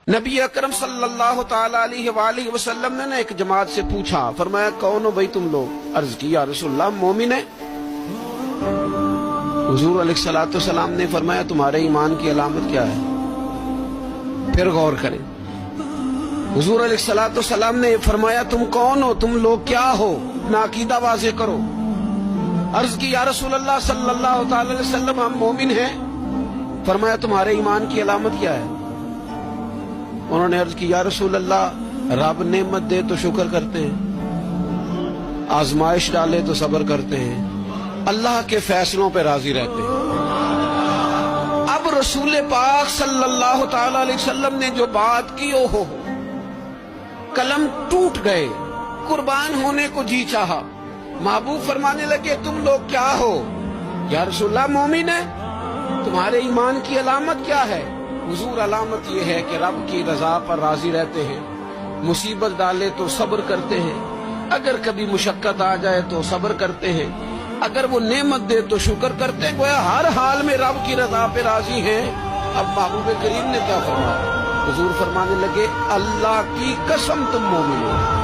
نبی اکرم صلی اللہ تعالی علیہ وآلہ وسلم نے ایک جماعت سے پوچھا، فرمایا کون ہو بھائی تم لوگ؟ عرض کی یا رسول اللہ مومن ہے۔ حضور علیہ الصلوۃ والسلام نے فرمایا تمہارے ایمان کی علامت کیا ہے؟ پھر غور کریں۔ حضور علیہ الصلوۃ والسلام نے فرمایا تم کون ہو، تم لوگ کیا ہو، اپنا عقیدہ واضح کرو۔ عرض کی یا رسول اللہ صلی اللہ تعالی علیہ وسلم ہم مومن ہیں۔ فرمایا تمہارے ایمان کی علامت کیا ہے؟ انہوں نے عرض کی یا رسول اللہ رب نعمت دے تو شکر کرتے ہیں، آزمائش ڈالے تو صبر کرتے ہیں، اللہ کے فیصلوں پہ راضی رہتے ہیں۔ اب رسول پاک صلی اللہ تعالی علیہ وسلم نے جو بات کی ہو قلم ٹوٹ گئے، قربان ہونے کو جی چاہا۔ محبوب فرمانے لگے تم لوگ کیا ہو؟ یا رسول اللہ مومن ہے۔ تمہارے ایمان کی علامت کیا ہے؟ حضور علامت یہ ہے کہ رب کی رضا پر راضی رہتے ہیں، مصیبت ڈالے تو صبر کرتے ہیں، اگر کبھی مشقت آ جائے تو صبر کرتے ہیں، اگر وہ نعمت دے تو شکر کرتے ہیں، گویا ہر حال میں رب کی رضا پہ راضی ہیں۔ اب محبوب کریم نے کیا فرمایا؟ حضور فرمانے لگے اللہ کی قسم تم مومن ہو۔